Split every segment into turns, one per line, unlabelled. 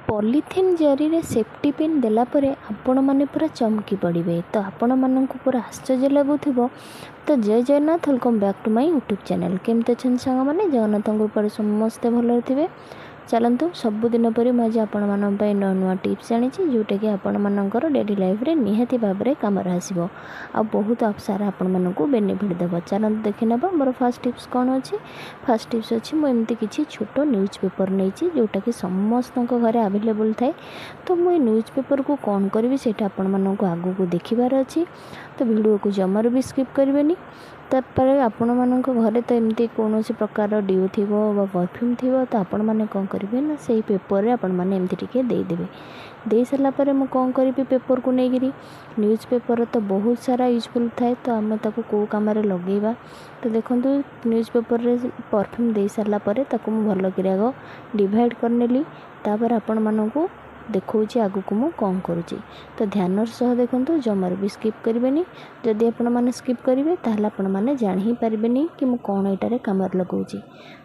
Polythene जरी रे safety pin देला परे आपण माने पूरा चमकी पड़े। तो आपण मानक पूरा आश्चर्य लगुव। तो Jai Jagannath, welcome back to my YouTube channel. केमती अच्छे सांग मैंने जगन्नाथ कृपा समस्ते भल थे। चलतु सबुदिन पर मुझे आपण नुआ नुआ टिप्स आनी जोटा कि आपण मानकर डेली लाइफ रे निहाती भाव में कम आसो आ बहुत सारा आपण मानक बेनिफिट देव। चलतु देखी ना मोर फास्ट टिप्स कौन अच्छी। फास्ट टिप्स अच्छी मुझे किसी छोट न्यूज पेपर नहीं जोटा कि समस्त घरे आवेलेबल थाए। तो मुझे न्यूज पेपर को कौन करी से आपण मानक आगू को देखार अच्छी। तो वीडियो को जमार भी स्किप करेंगे। तापर आपण मानक घरे तो एमती कौन प्रकार ड्यू थी परफ्यूम थी तो आपण मैंने कौन करेंगे ना से पेपर रे आपण मैंने एमती टिके देदेवे। दे सारापर मुझे कौन करी पेपर को लेकरी न्यूज पेपर तो बहुत सारा यूजफुल थाए। तो आम ताको कौ कम लगेगा। तो देखो न्यूज पेपर रे परफ्यूम दे सारापर ताको मुझे भल कि आग डिवाइड करनेली। तापर आपण मानक देखौची आगु को मु कौन करुँची। तो ध्यान सह देखो जमार भी स्किप करेंगे। जदि आपण मैंने स्किप करेंगे ताहले आपण मैंने जान ही पारे कि मु कौन एटारे काम लगाऊँगी।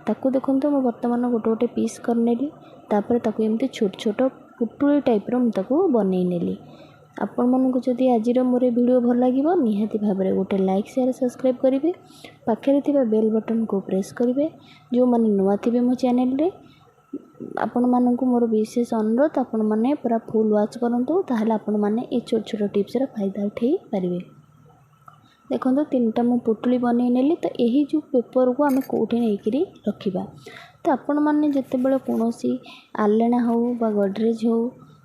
ताकू देखो मुझे बर्तमान गोटे गोटे पीस करनेली। तापर ताकू एमती छोट छोट पुटुली टाइप्र मुझे बनई नेली। आपण मानक जदि आज मोर वीडियो भल लगे निहाती भाव में गोटे लाइक शेयर सब्सक्राइब करेंगे। पाखे थिबा बेल बटन को प्रेस करेंगे। जो मैंने नुआ थे मो चैनल रे आपण मानक मोर विशेष अनुरोध आपण मैंने पूरा फुल वाच करूँ। ताहले आपण मैंने ये छोट छोट टिप्स फायदा उठे पारे। देखो तीनटा मु पुटुली बनई नेली। तो यही जो पेपर को आम कौटी नहीं रखा। तो आपण मैंने जिते बड़े कौन आलेना हो बा गडरेज हो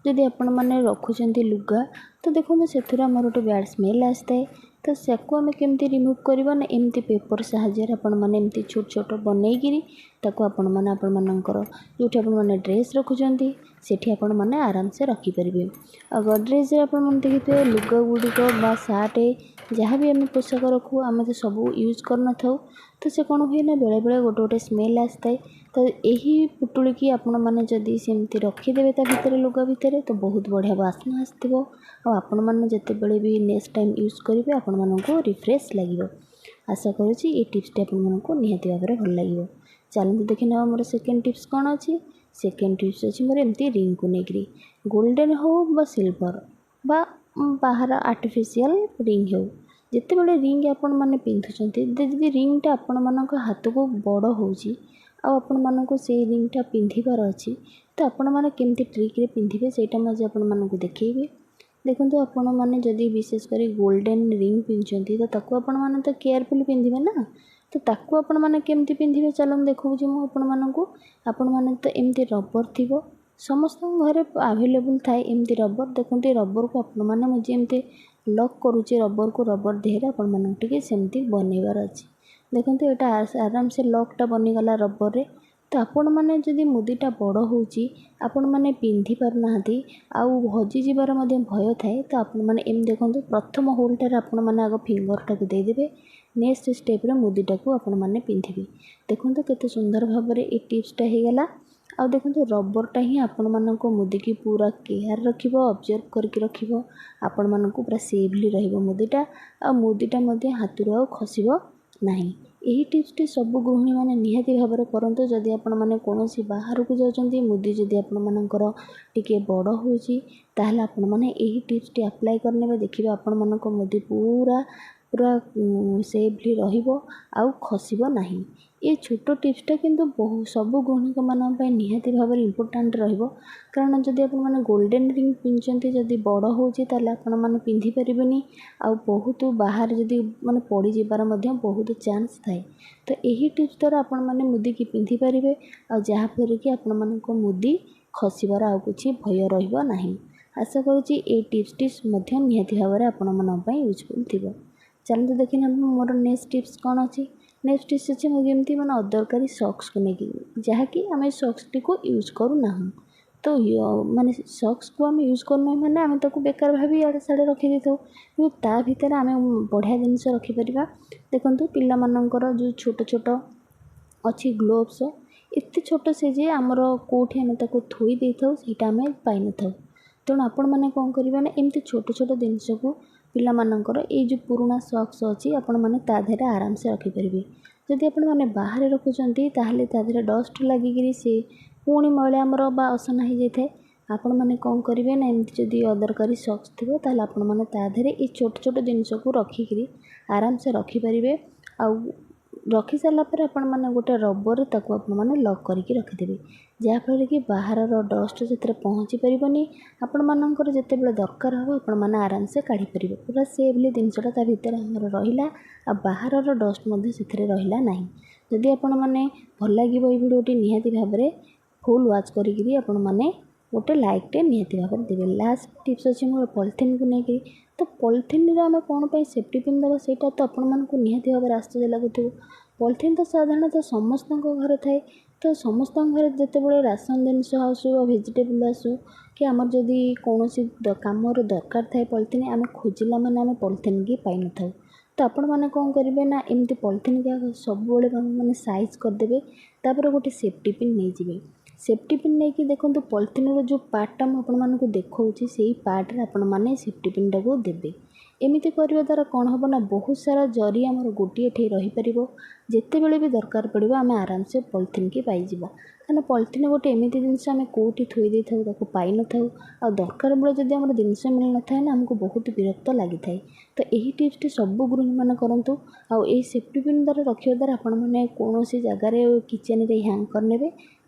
जदि आपण मैंने रखुंट लुगा तो देखो से आमर गोटे बैड स्मेल आसता है। तो सेको आम केमती रिमूव करवा ना एमती पेपर साहाଯ୍य आपण मैंने एमती छोट छोट बनईकरी ताको आपण मैंने आपण मानकर जोठी आपण मैंने ड्रेस रखुंट सेठी आपण मैंने आराम से रखिपारे। और गडरेज आपण मैंने देखिए लुगा गुड़िक बा सार्ट जहाँ भी आम पोशाक रखू आम तो सब यूज करन था। तो से कौन हुए ना बेले बेले गोटे गोटे स्मेल आसता है। तो यही पुटुली की आपण मैंने जदि सेमती रखिदेवे ता भितर लुगा भितर तो बहुत बढ़िया बास्ना आसो। आपण मैंने जिते बड़े भी नेक्स्ट टाइम यूज करेंगे आपण मानक रिफ्रेश लगे। आशा करुँची ये टिप्सटी आपण मानक निहाती भाव में भल लगे। चलते देखी ना मोर सेकेंड टिप्स कौन अच्छी। सेकेंड टिप्स अच्छी मोर एमती रिंग को लेकरी गोल्डन हो बा सिल्वर बा बाहर आर्टिफिशियल रिंग हो जिते बड़े रिंग आपण मैंने पिंधुंट जदि रिंगटा आपण मानक हाथ को बड़ हो आपण मानक से रिंगटा पिंधार अच्छी। तो आपण मैंने केमती ट्रिक्रे पिंधे से आपण मानक देखिए। देखो आपण मैंने जदि विशेषकर गोल्डन रिंग पिंधुंट तो ताकू आपण मैंने तो केयरफुली पिंधे ना। तो ताकू आपण मैंने केमती पिंधे चलो देखो आपण मानक आपण मैंने तो एमती रबर थी समस्त घरे आवेलेबल थाए एमती रबर। देखो रबर को आपण मैंने मुझे एमती लक करुँचे रबर को रबर देहरे आपण मानक टिके सेमती बनइबार अच्छी। देखो यहाँ आराम से लकटा बनीगला रबर रे। तो आपण मैंने जदि मुदीटा बड़ हो आपण मैंने पिंधि पारना आउ हजि जीवार भय थाए। तो आपण मैंने एम देखो प्रथम होलटार आपण मैंने आग फिंगरटा को देदेवे। नेक्स्ट स्टेप रे मुदीटा को आपण मैंने पिंधिबे। देखो केते सुंदर भाव में ये टिप्सटा होगला। आ देखो रबरटा ही आपण मानक मुदी की पूरा केयर रखिबो ऑब्जर्व करके रखिबो आपण मानक पूरा सेफली रहिबो मुदीटा आ मुदीटा हाथरू आ खसिबो नहीं। यही टिप्सटी सब गृहिणी मैंने निहाती भाव में करंतु। जदि आपण मैंने कौन बाहर को जाउछंती मुदी जदि आपण मानकर टिके बड़ होउची ताहले आपण मैंने यही टिप्सटी अप्लाई करने देखिबे आपण मानक मुदी पूरा पूरा सेफली रहिबो आउ खसिबो नहीं। ये छोट टिप्सटा किंतु बहुत सब गृहिणी मान निहाती भाव में इम्पोर्टाट रहिबो। कारण जदि आपण माने गोल्डन रिंग पिंधुंट जदि बड़ होउची ताहले आपण माने पिंधि परिबेनी आउ बहुत बाहर जदि माने पड़ी जिबार मध्य बहुत चांस थाए। तो यही टिप्स द्वारा आपण माने मुदी की पिंधि पारिबे आ जहाँ फर कि आपण मानक मुदी खसिबार आउ किछि भय रहिबो नाही। आशा करुँची ये टिप्सटी मध्य निहाती भाव में आपण मानक पई यूजफुल थिबो। चलते देखिना मोर नेक्स्ट टिप्स कौन अच्छी। नेक्स्ट टिप्स अच्छे मुझे एमती मैंने अदरकारी सक्स को लेकिन जहाँकि आम सक्स टी को यूज करूना। तो माने सक्स को आम यूज करना माने आम ताको बेकार भाभी आड़े साड़े रखी था कि ता भितर आम बढ़िया जिनस रखिपर। देखो पिला मानकर जो छोट छोट अच्छी ग्लोव्स एत छोट से जे आमर कौटी आम ताको थोई दे था से आम पाई न था। तेणु आपण मैंने कौन करेंगे ना एमती छोट छोट जिनस को पिला मानकर ये जो पुराना सक्स अच्छी आपण मैंने ताधे आराम से रखिपारे। जदि आपण मैंने बाहर रखुंट ताहले ताधे डस्ट लगिकी से पुणी मैला आमर बा असना हो जाए आपण मैंने कौन करेंगे ना एमती जदि अदरकारी सक्स थी ताल आपण मैंने ताधे ये छोट छोट जिनस को रखिकी आराम से रखिपारे आउ रखी सारापर आपण मैंने गोटे रबर ताको आपण मैंने लक करके रखिदेवे जहाँफल कि बाहर डस्ट से पहुँची पारनी आपण मानकर जितेबाला दरकार हम आपण मैंने आराम से काढ़ी पारे पूरा सेफली जिनसटा भितर आमर रहा आ बाहर डस्ट से रहा ना जदि आपण मैंने भल लगे ये भिडियोटी निहाती भाव में फुल वाच करी आपण मैंने गोटे लाइकटे निहाती भाव में देवे। लास्ट टिप्स अच्छे मोर पॉलिथिन को लेकिन तो पॉलिथिन आम कौन पर सेफ्टी पिन देवा सेटा तो आपण मानक निहाती भाव में आश्चर्य लगुव। पॉलिथिन तो साधारणतः समस्त घर थाए तो समस्त घर जितेबाला राशन जिनस आसू भेजिटेबल आसू कि आमर जदि कौन कम दरकार थाए पॉलिथिन आम खोजिला माने आम पॉलिथिन की पाई न था तो आपण मैंने कौन करेंगे ना एमती पॉलिथिन क्या सब मैंने साइज करदे तापर गोटे सेफ्टी पिन नहीं जाए सेफ्टी पिन नहीं कि देखो पॉलिथिन जो पार्टा मुझे देखा से पार्ट आपण मैंने सेफ्टी पिन टाक देवे एमती करने द्वारा कौन हम ना बहुत सारा जरी आमर गोटे ठे रहीपर जिते बड़े भी दरकार पड़ो आम आराम से पॉलिथिन की पाइज कहना पॉलिथिन गोटे एमती जिनस आम कौटी थोई दे था पाई न था आ दरकार बेले जब आम जिनस मिल न था ना आमको बहुत विरक्त लगी था तो यही टिप्स सब गृहिणी मैंने करूँ आउ सेफ्टी पिन द्वारा रखा द्वारा आपण मैंने कौन जगार किचेन हैंग करने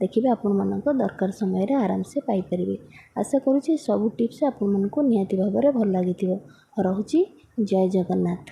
देखिए आपण मानक दरकार समय आराम से पाइपर। आशा करुँचे सब टिप्स आपण मानक निहाती भाव में भल लगी रोची। जय जगन्नाथ।